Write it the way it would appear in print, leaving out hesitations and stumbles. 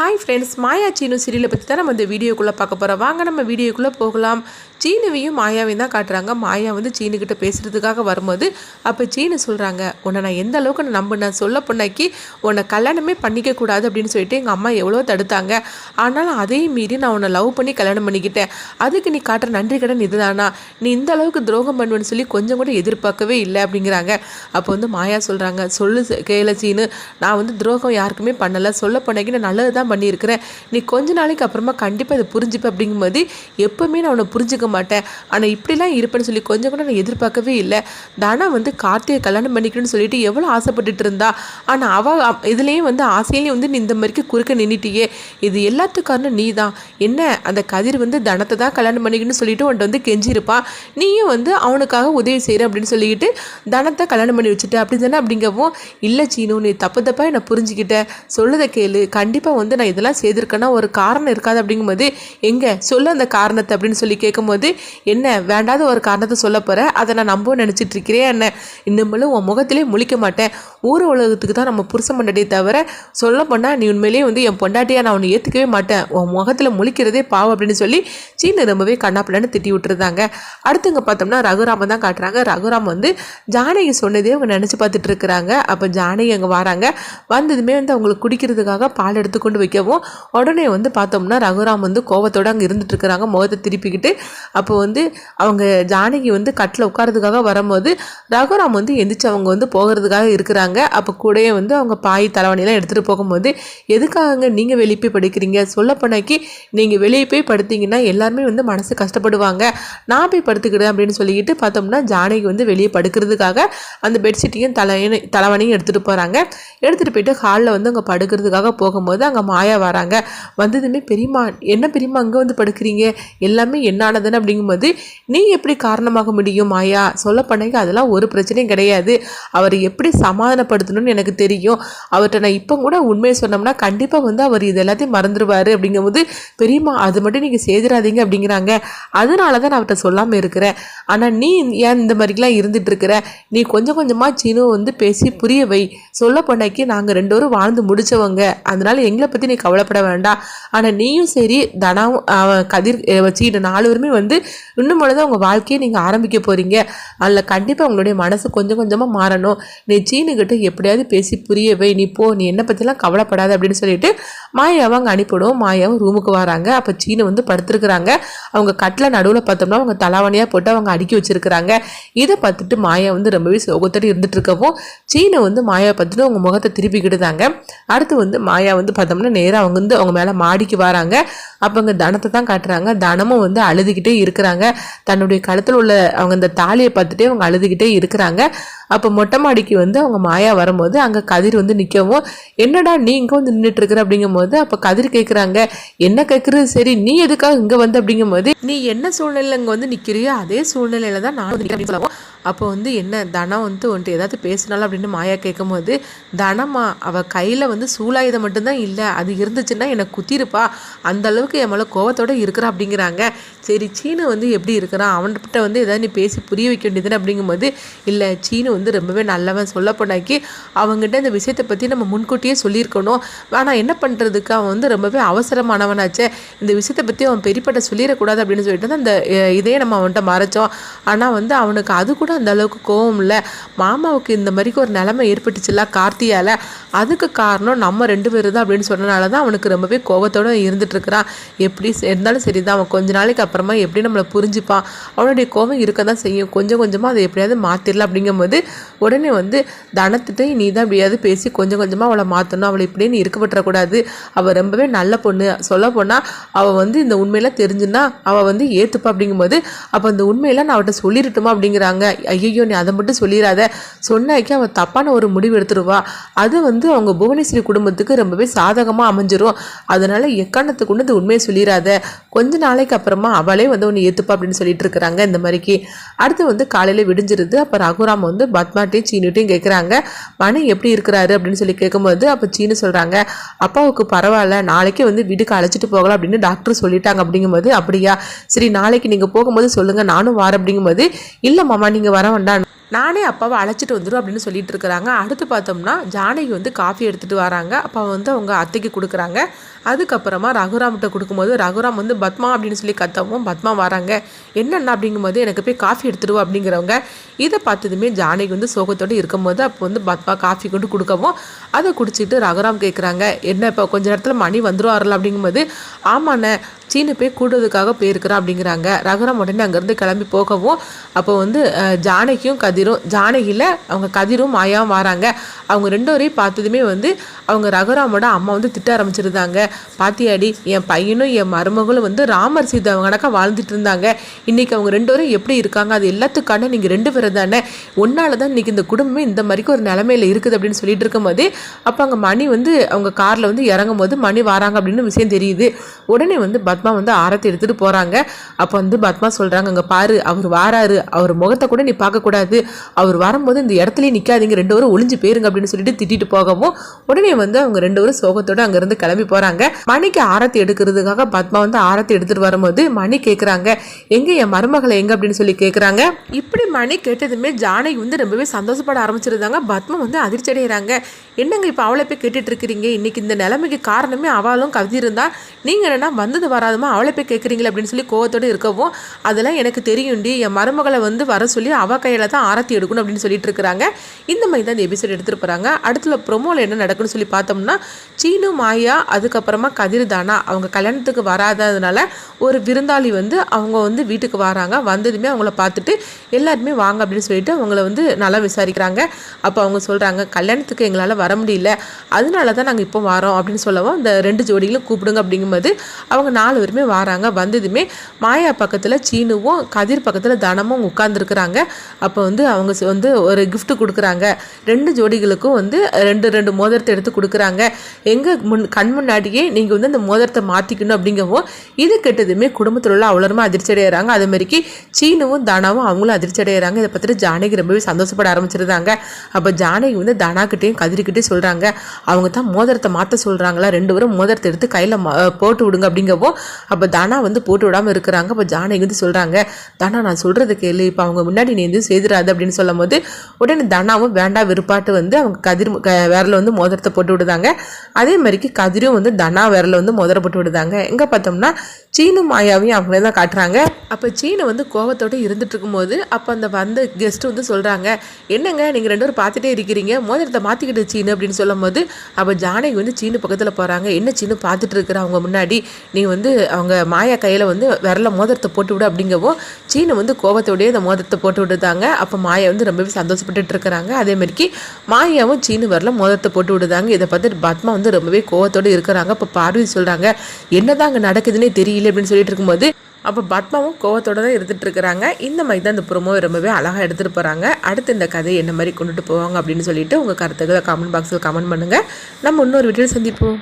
Hi friends, மாயா சீனு சீரியலை பற்றி தான் நம்ம இந்த வீடியோக்குள்ளே பார்க்க போகிறோம். வாங்க நம்ம வீடியோக்குள்ளே போகலாம். சீனுவையும் மாயாவையும் தான் காட்டுறாங்க. மாயா வந்து சீனுக்கிட்ட பேசுகிறதுக்காக வரும்போது அப்போ சீனு சொல்கிறாங்க, உன்னை நான் எந்த அளவுக்கு நான் நம்பினேன், சொல்ல பொண்ணாக்கி உன்னை கல்யாணமே பண்ணிக்க கூடாது அப்படின்னு சொல்லிட்டு எங்கள் அம்மா எவ்வளோ தடுத்தாங்க. ஆனாலும் அதையும் மீறி நான் உன்னை லவ் பண்ணி கல்யாணம் பண்ணிக்கிட்டேன். அதுக்கு நீ காட்டுற நன்றி கடன் இதுதானா? நீ இந்த அளவுக்கு துரோகம் பண்ணுவேன்னு சொல்லி கொஞ்சம் கூட எதிர்பார்க்கவே இல்லை அப்படிங்கிறாங்க. அப்போ வந்து மாயா சொல்கிறாங்க, சொல்லு கேள சீனு, நான் வந்து துரோகம் யாருக்குமே பண்ணலை, சொல்ல பொண்ணாக்கி நான் நல்லது தான் பண்ணியிருக்கிறேன். நீ கொஞ்ச நாளைக்கு அப்புறமா கண்டிப்பாக இதை புரிஞ்சுப்ப அப்படிங்கும்போது எப்பவுமே நான் உன்னை புரிஞ்சுக்க மாட்டேன், ஆனால் இப்படிலாம் இருப்பேன்னு சொல்லி கொஞ்சம் கூட நான் எதிர்பார்க்கவே இல்லை. தானா வந்து கார்த்தியை கல்யாணம் பண்ணிக்கணும்னு சொல்லிட்டு எவ்வளோ ஆசைப்பட்டுட்டு இருந்தா, ஆனால் அவள் இதுலேயும் வந்து ஆசையிலையும் வந்து நீ இந்த மாதிரிக்கு குறுக்க நின்றுட்டியே, இது எல்லாத்துக்காரனும் நீ தான். என்ன அந்த கதிர் வந்து தனத்தை தான் கல்யாணம் பண்ணிக்கணும்னு சொல்லிட்டு உன்ட்ட வந்து கெஞ்சிருப்பான், நீயும் வந்து அவனுக்காக உதவி செய்கிற அப்படின்னு சொல்லிக்கிட்டு தனத்தை கல்யாணம் பண்ணி வச்சுட்ட அப்படி தானே? அப்படிங்கவும் இல்லை சீனு, நீ தப்பாக என்னை புரிஞ்சுக்கிட்டேன், சொல்லுதை கேளு, கண்டிப்பாக வந்து நான் இதெல்லாம் செய்திருக்கேன்னா ஒரு காரணம் இருக்காது அப்படிங்கும்போது எங்கே சொல்லு அந்த காரணத்தை அப்படின்னு சொல்லி கேட்கும்போது, என்ன வேண்டாத ஒரு காரணத்தை சொல்ல போகிற, அதை நான் நம்பவும் நினச்சிட்டு இருக்கிறேன், என்ன இன்னும் உன் முகத்திலே முழிக்க மாட்டேன், ஊர் உலகத்துக்கு தான் நம்ம புருஷன் பொண்டாட்டியை தவிர சொல்ல போனால் நீ உண்மையிலேயே வந்து என் பொண்டாட்டியாக நான் உன்னை ஏற்றுக்கவே மாட்டேன், உன் முகத்தில் முழிக்கிறதே பாவம் அப்படின்னு சொல்லி சீனு ரொம்பவே கண்ணாப்பிள்ளான்னு திட்டி விட்டுருந்தாங்க. அடுத்துங்க பார்த்தோம்னா ரகுராமன் தான் காட்டுறாங்க. ரகுராம் வந்து ஜானகி சொன்னதே அவங்க நினச்சி பார்த்துட்டு இருக்கிறாங்க. அப்போ ஜானகி அங்கே வராங்க. வந்ததுமே வந்து அவங்களுக்கு குடிக்கிறதுக்காக பால் எடுத்து கொண்டு வைக்கவும் உடனே வந்து பார்த்தோம்னா ரகுராம் வந்து கோவத்தோடு அங்கே இருந்துட்டு இருக்கிறாங்க, முகத்தை திருப்பிக்கிட்டு. அப்போ வந்து அவங்க ஜானகி வந்து கட்டில் உட்காரதுக்காக வரும்போது ரகுராம் வந்து எந்திரிச்சு அவங்க வந்து போகிறதுக்காக இருக்கிறாங்க. அப்போ கூடயே வந்து அவங்க பாய் தலைவணிலாம் எடுத்துகிட்டு போகும்போது, எதுக்காக நீங்கள் வெளியே போய் படுக்கிறீங்க, சொல்ல போனாக்கி நீங்கள் வெளியே போய் படுத்தீங்கன்னா எல்லாருமே வந்து மனசு கஷ்டப்படுவாங்க, நான் போய் படுத்துக்கிடுவேன் அப்படின்னு சொல்லிக்கிட்டு பார்த்தோம்னா ஜானகி வந்து வெளியே படுக்கிறதுக்காக அந்த பெட்ஷீட்டையும் தலைவனையும் எடுத்துகிட்டு போகிறாங்க. எடுத்துகிட்டு போயிட்டு ஹாலில் வந்து அங்கே படுக்கிறதுக்காக போகும்போது அங்கே மாயா வராங்க. வந்ததுமே பெரியம்மா, என்ன பெரியம்மா அங்கே வந்து படுக்கிறீங்க, எல்லாமே என்னானதுன்னு அப்படிங்கும்போது, நீ எப்படி காரணமாக முடியும் மாயா, சொல்ல பண்ணாங்க அதெல்லாம் ஒரு பிரச்சனையும் கிடையாது, அவரை எப்படி சமாதானப்படுத்தணும்னு எனக்கு தெரியும், அவர்கிட்ட நான் இப்போ கூட உண்மையை சொன்னோம்னா கண்டிப்பாக வந்து அவர் இது எல்லாத்தையும் மறந்துடுவார் அப்படிங்கும்போது, பெரியம்மா அது மட்டும் நீங்கள் செய்திடாதீங்க அப்படிங்கிறாங்க. அதனால தான் நான் அவர்கிட்ட சொல்லாமல் இருக்கிறேன். ஆனால் நீ ஏன் இந்த மாதிரிலாம் இருந்துட்டு இருக்கிற, நீ கொஞ்சம் கொஞ்சமாக சீனு வந்து பேசி புரிய வை, சொல்ல பண்ணாக்கி நாங்கள் ரெண்டு பேரும் வாழ்ந்து முடிச்சவங்க, அதனால எங்களை பற்றி நீ கவலைப்பட வேண்டாம், ஆனால் நீயும் சரி தனாவும் கதிர் வச்சுக்கிட்டு 4 பேருமே வந்து இன்னும் பொழுது உங்கள் வாழ்க்கையை நீங்கள் ஆரம்பிக்க போகிறீங்க, அதில் கண்டிப்பாக உங்களுடைய மனசு கொஞ்சம் கொஞ்சமாக மாறணும், நீ சீனுக்கிட்ட எப்படியாவது பேசி புரியவை, நீ போ, நீ என்னை பற்றிலாம் கவலைப்படாது அப்படின்னு சொல்லிட்டு மாயாவை அங்கே அனுப்பிவிடுவோம். மாயாவும் ரூமுக்கு வராங்க. அப்போ சீனு வந்து படுத்துருக்குறாங்க. அவங்க கட்டில் நடுவில் பார்த்தோம்னா அவங்க தலைவணியாக போட்டு அவங்க அடுக்கி வச்சுருக்கிறாங்க. இதை பார்த்துட்டு மாயா வந்து ரொம்பவே சோகத்தோடு இருந்துட்டு இருக்கவும் சீனு வந்து மாயாவை பார்த்துட்டு அவங்க முகத்தை திருப்பிக்கிட்டுதாங்க. அடுத்து வந்து மாயா வந்து பார்த்தோம்னா நேராக அவங்க வந்து அவங்க மேலே மாடிக்கு வராங்க. அப்போ அங்கே தனத்தை தான் காட்டுறாங்க. தனமும் வந்து அழுதுகிட்டே இருக்கிறாங்க. தன்னுடைய கழுத்தில் உள்ள அவங்க இந்த தாலியை பார்த்துட்டே அவங்க அழுதுகிட்டே இருக்கிறாங்க. அப்போ மொட்டை மாடிக்கு வந்து அவங்க மாயா வரும்போது அங்கே கதிர் வந்து நிற்கவும், என்னடா நீ இங்கே வந்து நின்றுட்டு இருக்கிற அப்படிங்கும்போது அப்போ கதிர் கேட்குறாங்க, என்ன கேட்குறது சரி, நீ எதுக்காக இங்கே வந்து அப்படிங்கும்போது, நீ என்ன சூழ்நிலையில் இங்கே வந்து நிற்கிறியோ அதே சூழ்நிலையில தான் நான் வந்து சொல்லவும், அப்போ வந்து என்ன தனம் வந்து வந்துட்டு ஏதாவது பேசினாலும் அப்படின்னு மாயா கேட்கும்போது, தனமா அவள் கையில் வந்து சூலாயுதம் மட்டும்தான் இல்லை, அது இருந்துச்சுன்னா என்னை குத்திருப்பா, அந்த அளவுக்கு என் மேலே கோவத்தோடு இருக்கிறா அப்படிங்கிறாங்க. சரி சீனு வந்து எப்படி இருக்கிறான், அவன்கிட்ட வந்து ஏதாவது நீ பேசி புரிய வைக்க வேண்டியதுன்னு அப்படிங்கும்போது, இல்லை சீனு வந்து ரொம்பவே நல்லவன், சொல்ல போனாக்கி அவங்ககிட்ட இந்த விஷயத்தை பற்றி நம்ம முன்கூட்டியே சொல்லியிருக்கணும், ஆனால் என்ன பண்ணுறதுக்கு அவன் வந்து ரொம்பவே அவசரமானவனாச்சே, இந்த விஷயத்தை பற்றி அவன் பெரியப்பட்ட சொல்லிடக்கூடாது அப்படின்னு சொல்லிட்டு தான் அந்த இதையே நம்ம அவன்கிட்ட மறைச்சோம். ஆனால் வந்து அவனுக்கு அது கூட அந்த அளவுக்கு கோவம் இல்லை, மாமாவுக்கு இந்த மாதிரிக்கு ஒரு நிலைமை ஏற்பட்டுச்சுல கார்த்தியால், அதுக்கு காரணம் நம்ம 2 பேரும் தான் அப்படின்னு சொன்னனால தான் அவனுக்கு ரொம்பவே கோவத்தோடு இருந்துகிட்ருக்கிறான். எப்படி இருந்தாலும் சரி தான், அவன் கொஞ்ச நாளைக்கு அப்புறமா எப்படி நம்மளை புரிஞ்சுப்பான், அவனுடைய கோவம் இருக்க தான் செய்யும், கொஞ்சம் கொஞ்சமாக அதை எப்படியாவது மாற்றிடலாம் அப்படிங்கும்போது உடனே வந்து தனத்துட்டு நீ தான் எப்படியாவது பேசி கொஞ்சம் கொஞ்சமாக அவளை மாற்றணும், அவளை இப்படியே நீ இருக்கப்பட்டுறக்கூடாது, அவள் ரொம்பவே நல்ல பொண்ணு, சொல்ல போனால் அவள் வந்து இந்த உண்மையெல்லாம் தெரிஞ்சுன்னா அவள் வந்து ஏற்றுப்பா அப்படிங்கும்போது, அப்போ இந்த உண்மையெல்லாம் நான் அவள்கிட்ட சொல்லிடட்டுமா அப்படிங்கிறாங்க. ஐயோ நீ அதை மட்டும் சொல்லிடாத, சொன்னாக்கி அவள் தப்பான ஒரு முடிவு எடுத்துருவா, அது வந்து அவங்க புவனேஸ்வரி குடும்பத்துக்கு ரொம்பவே சாதகமாக அமைஞ்சிரும், அதனால எக்காரணத்துக்கு கொண்டு இந்த உண்மையை சொல்லிடாத, கொஞ்ச நாளைக்கு அப்புறமா அவளே வந்து ஒன்று ஏற்றுப்பா அப்படின்னு சொல்லிட்டு இருக்கிறாங்க. இந்த மாதிரிக்கு அடுத்து வந்து காலையில் விடிஞ்சிருது. அப்போ ரகுராம் வந்து பத்மாட்டையும் சீனுட்டையும் கேட்குறாங்க, மணி எப்படி இருக்கிறாரு அப்படின்னு சொல்லி கேட்கும்போது அப்போ சீனு சொல்கிறாங்க, அப்பாவுக்கு பரவாயில்ல, நாளைக்கு வந்து வீட்டுக்கு அழைச்சிட்டு போகலாம் அப்படின்னு டாக்டர் சொல்லிட்டாங்க அப்படிங்கும்போது, அப்படியா சரி நாளைக்கு நீங்கள் போகும்போது சொல்லுங்கள் நானும் வரேன் அப்படிங்கும்போது, இல்லை மாமா நீங்கள் வர வேண்டாம், நானே அப்பாவை அழைச்சிட்டு வந்துடும் அப்படின்னு சொல்லிட்டு இருக்கிறாங்க. அடுத்து பார்த்தோம்னா ஜானகி வந்து காஃபி எடுத்துகிட்டு வராங்க. அப்போ வந்து அவங்க அத்தைக்கு கொடுக்குறாங்க. அதுக்கப்புறமா ரகுராம்கிட்ட கொடுக்கும்போது ரகுராம் வந்து பத்மா அப்படின்னு சொல்லி கத்தவும் பத்மா வராங்க. என்னென்ன அப்படிங்கும்போது எனக்கு போய் காஃபி எடுத்துடுவோம் அப்படிங்கிறவங்க இதை பார்த்ததுமே ஜானகி வந்து சோகத்தோடு இருக்கும்போது அப்போ வந்து பத்மா காஃபி கொண்டு கொடுக்கவும் அதை குடிச்சிட்டு ரகுராம் கேட்குறாங்க, என்ன இப்போ கொஞ்ச நேரத்தில் மணி வந்துருவார்ல அப்படிங்கும்போது ஆமாண்ணே சீனு போய் கூடுறதுக்காக போயிருக்கிறா அப்படிங்கிறாங்க. ரகுராம் உடனே அங்கேருந்து கிளம்பி போகவும் அப்போ வந்து ஜானகியும் கதிரும் ஜானகியில் அவங்க கதிரும் மாயாவும் வராங்க. அவங்க ரெண்டோரையும் பார்த்ததுமே வந்து அவங்க ரகுராமோட அம்மா வந்து திட்ட ஆரம்பிச்சிருந்தாங்க. பாத்தியாடி என் பையனும் என் மருமகளும் வந்து ராமர் சீதை அவங்க கணக்காக வாழ்ந்துட்டு இருந்தாங்க. இன்றைக்கி அவங்க ரெண்டோரும் எப்படி இருக்காங்க அது எல்லாத்துக்கான நீங்கள் 2 பேரும் தானே, ஒன்னால தான் இன்றைக்கி இந்த குடும்பமே இந்த மாதிரிக்கு ஒரு நிலமையில இருக்குது அப்படின்னு சொல்லிட்டு இருக்கும்போது அப்போ அங்கே மணி வந்து அவங்க காரில் வந்து இறங்கும் போது மணி வராங்க அப்படின்னு விஷயம் தெரியுது. உடனே வந்து பத்மா வந்து ஆரத்தி எடுத்துகிட்டு போகிறாங்க. அப்போ வந்து பத்மா சொல்கிறாங்க, அங்கே பாரு அவர் வாராரு, அவர் முகத்தை கூட நீ பார்க்கக்கூடாது, அவர் வரும்போது இந்த இடத்துலயே நிற்காதீங்க, 2 பேரும் ஒளிஞ்சு போயிருங்க அப்படின்னு சொல்லிட்டு திட்டிட்டு போகவும் உடனே வந்து அவங்க 2 பேரும் சோகத்தோடு அங்கேருந்து கிளம்பி போகிறாங்க. மணிக்கு ஆரத்தி எடுக்கிறதுக்காக பத்மா வந்து ஆரத்தி எடுத்துகிட்டு வரும்போது மணி கேட்குறாங்க, எங்கே என் மருமகளை எங்கே அப்படின்னு சொல்லி கேட்குறாங்க. இப்படி மணி கேட்டதுமே ஜானகி வந்து ரொம்பவே சந்தோஷப்பட ஆரம்பிச்சிருந்தாங்க. பத்மா வந்து அதிர்ச்சி அடைகிறாங்க. என்னங்க இப்போ அவளை போய் கேட்டுட்டு இருக்கிறீங்க, இன்னைக்கு இந்த நிலைமைக்கு காரணமே அவளும் கவிதை இருந்தா, நீங்கள் என்னன்னா வந்தது வராதுமா அவளை போய் கேட்குறீங்களே அப்படின்னு சொல்லி கோவத்தோடு இருக்கவும் அதெல்லாம் எனக்கு தெரியும்டி, என் மருமகளை வந்து வர சொல்லி அவ கையில் தான் ஆரத்தி எடுக்கணும் அப்படின்னு சொல்லிட்டு இருக்கிறாங்க. இந்த மாதிரி தான் இந்த எபிசோட் எடுத்துகிட்டு போகிறாங்க. அடுத்துல ப்ரொமோவில் என்ன நடக்குன்னு சொல்லி பார்த்தோம்னா சீனு மாயா அதுக்கப்புறமா கதிர் தானா அவங்க கல்யாணத்துக்கு வராததுனால ஒரு விருந்தாளி வந்து அவங்க வந்து வீட்டுக்கு வராங்க. வந்ததுமே அவங்கள பார்த்துட்டு எல்லாருமே வாங்க அப்படின்னு சொல்லிட்டு அவங்கள வந்து நல்லா விசாரிக்கிறாங்க. அப்போ அவங்க சொல்கிறாங்க, கல்யாணத்துக்கு எங்களால் வர முடியல, அதனால தான் நாங்கள் இப்போ வரோம் அப்படின்னு சொல்லவும் இந்த 2 ஜோடிகளும் கூப்பிடுங்க அப்படிங்கும்போது அவங்க 4 பேருமே வராங்க. வந்ததுமே மாயா பக்கத்தில் சீனுவும் கதிர் பக்கத்தில் தனமும் உட்கார்ந்துருக்குறாங்க. அப்போ வந்து அவங்க வந்து ஒரு கிஃப்ட் கொடுக்குறாங்க. 2 ஜோடிகளுக்கும் வந்து 2 மோதிரத்தை எடுத்து கொடுக்குறாங்க. எங்கள் கண் முன்னாடியே நீங்கள் வந்து அந்த மோதிரத்தை மாற்றிக்கணும் அப்படிங்கவும் இது கெட்டதுமே குடும்பத்தில் உள்ள அவ்வளோருமே அதிர்ச்சி அடைகிறாங்க. அதே மாதிரிக்கு சீனுவும் தனாவும் அவங்களும் அதிர்ச்சி அடைகிறாங்க. இதை பார்த்துட்டு ஜானகி ரொம்பவே சந்தோஷப்பட ஆரம்பிச்சிருந்தாங்க. அப்போ ஜானகி வந்து தனாக்கிட்டையும் கதிரிக்கிட்டையும் சொல்கிறாங்க, அவங்க தான் மோதிரத்தை மாற்ற சொல்கிறாங்களா, 2 பேரும் மோதிரத்தை எடுத்து கையில் போட்டு விடுங்க அப்படிங்கவும் அப்போ தனா வந்து போட்டு விடாமல் இருக்கிறாங்க. அப்போ ஜானகி வந்து சொல்கிறாங்க, தனா நான் சொல்கிறது கேளு, இப்போ அவங்க முன்னாடி நீ எதுவும் செய்திடாது அப்படின்னு சொல்லும் போது உடனே தனாவும் வேண்டாம் விருப்பாட்டு வந்து அவங்க கதிர் விரல வந்து மோதிரத்தை போட்டு விடுதாங்க. அதே மாதிரிக்கு கதிரும் வந்து தனா விரல வந்து மோதிரம் போட்டு விடுதாங்க. எங்கே பார்த்தோம்னா சீனு மாயாவையும் அவங்களே தான் காட்டுறாங்க. அப்போ சீனு வந்து கோவத்தோடு இருந்துட்டு இருக்கும்போது அப்போ அந்த வந்த கெஸ்ட் வந்து சொல்கிறாங்க, என்னங்க நீங்கள் 2 பேரும் பார்த்துட்டே இருக்கிறீங்க, மோதிரத்தை மாற்றிக்கிட்டு சீனு அப்படின்னு சொல்லும் போது அப்போ ஜானகி வந்து சீனு பக்கத்தில் போகிறாங்க. என்ன சீனு பார்த்துட்டு இருக்கிற அவங்க முன்னாடி நீ வந்து அவங்க மாயா கையில் வந்து விரல மோதிரத்தை போட்டு விடு அப்படிங்கவும் சீனு வந்து கோவத்தோடய அந்த மோதிரத்தை போட்டு விடுதாங்க. அப்போ மாயா வந்து ரொம்பவே சந்தோஷப்பட்டுட்டு இருக்கிறாங்க. அதே மாதிரிக்கு மாயாவும் சீனு விரல மோதிரத்தை போட்டு விடுதாங்க. இதை பார்த்துட்டு பத்மா வந்து ரொம்பவே கோவத்தோடு இருக்கிறாங்க. அப்போ பார்வதி சொல்கிறாங்க, என்னதான் அங்கே நடக்குதுன்னே தெரியல அப்படின்னு சொல்லிட்டு இருக்கும்போது அப்போ பத்மாவும் கோவத்தோடு தான் இருந்துட்டு இருக்கிறாங்க. இந்த மாதிரி தான் இந்த ப்ரோமோவை ரொம்பவே அழகாக எடுத்துகிட்டு போகிறாங்க. அடுத்து இந்த கதையை என்ன மாதிரி கொண்டுட்டு போவாங்க அப்படின்னு சொல்லிட்டு உங்கள் கருத்துக்களை கமெண்ட் பாக்ஸில் கமெண்ட் பண்ணுங்கள். நம்ம இன்னொரு வீடியோவில் சந்திப்போம்.